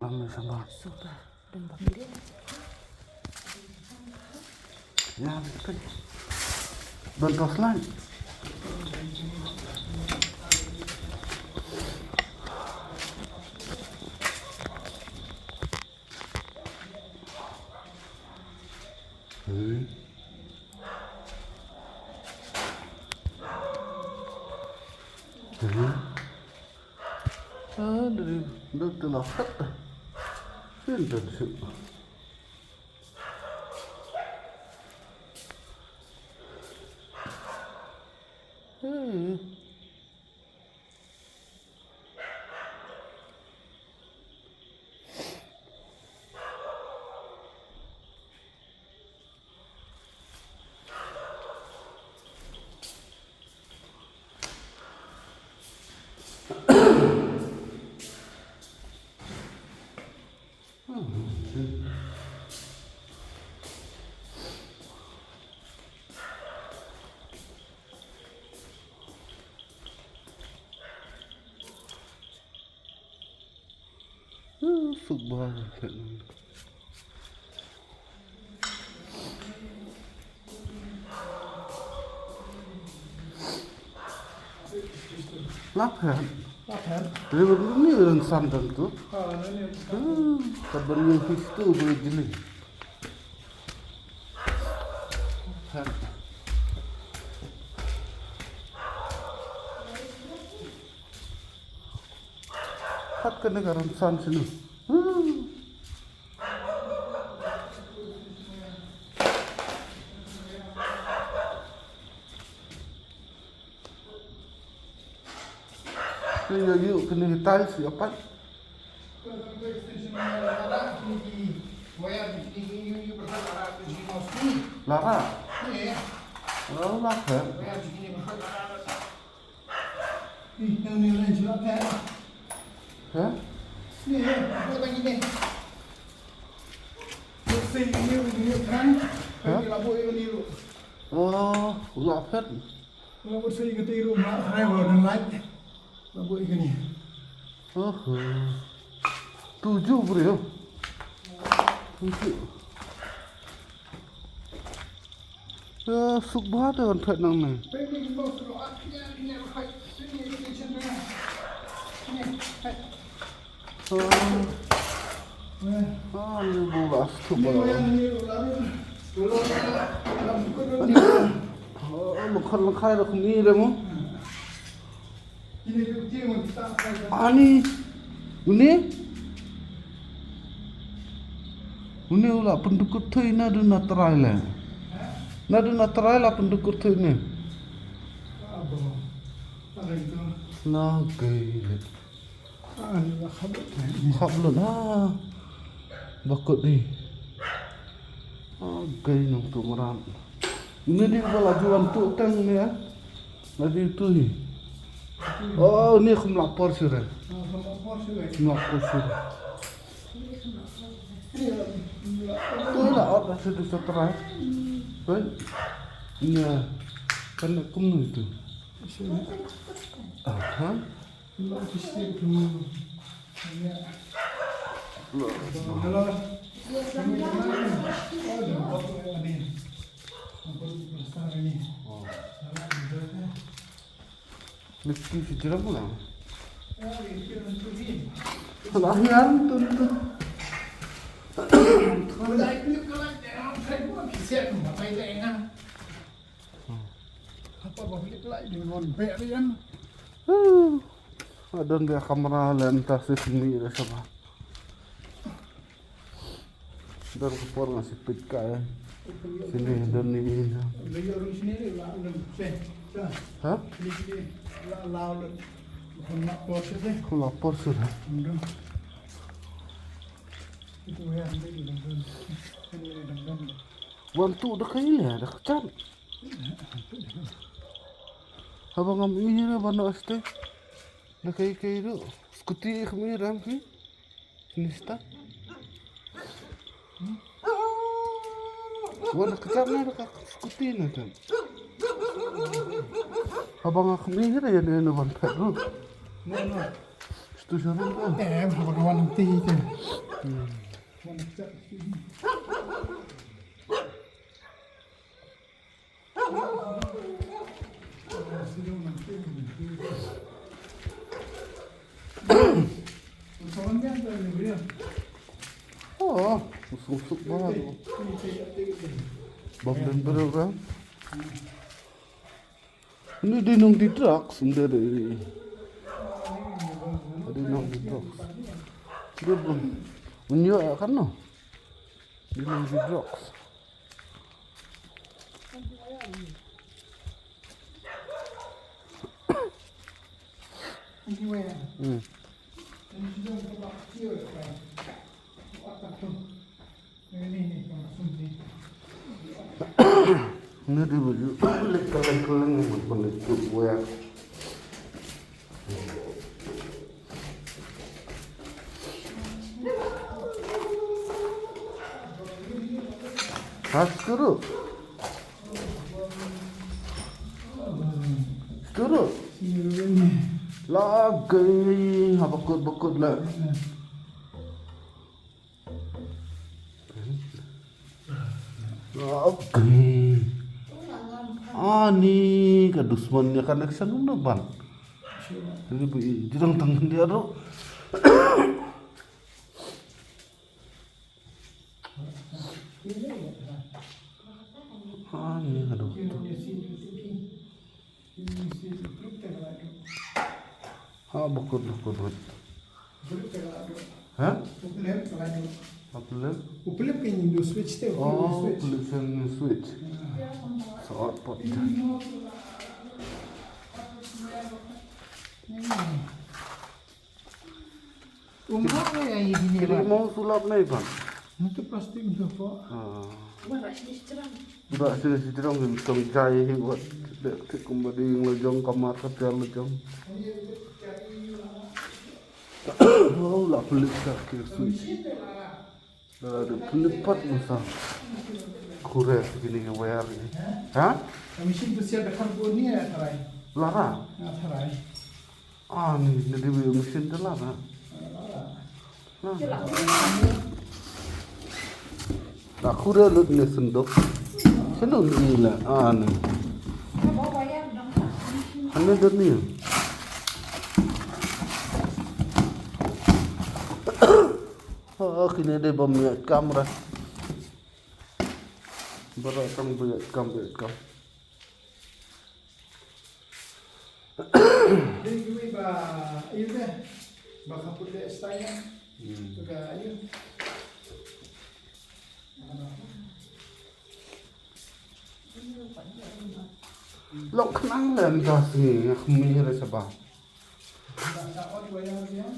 Lama sama. Sudah dan pamilya. Ya, betul. Bentos lagi. Dari dokter lapet dah. Pintar sih. Subhanallah. Lapar. Dari begini orang santan tuh. Kabar yang itu boleh jeling. Hat ke negara san sini. Ini yuk kena tiles apa? Lara. Oh, lapar. Yang nilai jelas kan? Hah? Ni, apa lagi ni? Bersih ini kan? Bagi labu ini lu. Oh, lapar. Labu bersih kita iru mak driver dan light. Labu ini. Oh, 7 bro. 7. Ya, subhat kan phet nang ni. Pemik bos lu akhirnya ini apa? Ini kitchen ni. Ini. Ni bulas tu Ini bala. yang ni lalu. Dulu dalam buku Oh, makan makai dah ni dah mo. ini dia mau kita Ani. Ini ulah pendukut tu ina du natrai lah. Nadu natrai lah pendukut tu ini. apa? Apa itu? Nah, gila. Ini lah khabar. Khablan ah. Bakut ni. Ah, gay nang tu meram. Ini dia bala juan tu tang ni ya. Lagi tu ni. Oh, ni kum lapor sudah. Apa sih? Lapor sudah. Tu lah orang sudah seterai. Kan? Iya. Kan kum ni tu. Aha. Kalau fisik dulu. Kalau Mesti sejarah pula. Lahir tu. Ada dia kamera lentas sini dah sama. Dan kepor ngasih pika ya. Sini dan ini. Hah? Kum lapor sudah. Wantu dah kaya dah kecan. Abang ambil ni lah bana este. Dah kaya tu. Skuti kami ram ki. Sini sta. Wana kecan ni dah skuti ni kan. Abang kami ni dah yang ni ban pet tu. Tu sarung kan? Berapa kawan nanti itu. Kawan cak. Kawan kan tu dia. Oh, usuk banget. Bab dan berapa? Ini dinung di truk sendiri. Dinung di truk. Dia belum menjual kan no? Dinung di truk. Ini dia baju kulit kaleng-kaleng kulit gue. Haskuru. Skuru. Lagi bakut lah. Oke. Ni kadusmannya kan kesan ban. Jadi jirang tangan dia tu. Ni aduh. Bakut. Hah? Apa lagi? Upelep ini do switch tu. Oh, pollution switch. Soal pot. Umur yang ini Kiri mau sulap nih bang. itu plastik berapa? Budak sini cerong kita cai buat kembali lojong kamar kerja lojong. Oh, lah pelik kiri switch. Dah ada pelipat masa. Kurang begini wire ni. Hah? Mesin tu siapa karbon ni ya terai? Lara. Terai. Ni dia mesin tu lara. Aku dah lut ni sendok. Sendok ni lah. Ni. Ane dah ni. Kini ada berminyak kamera. Beratkan banyak kam. Jadi gue ini deh, bakal punya style juga ini. Lok kenang lah ni kasih. Aku mikir siapa. Tak tahu dia yang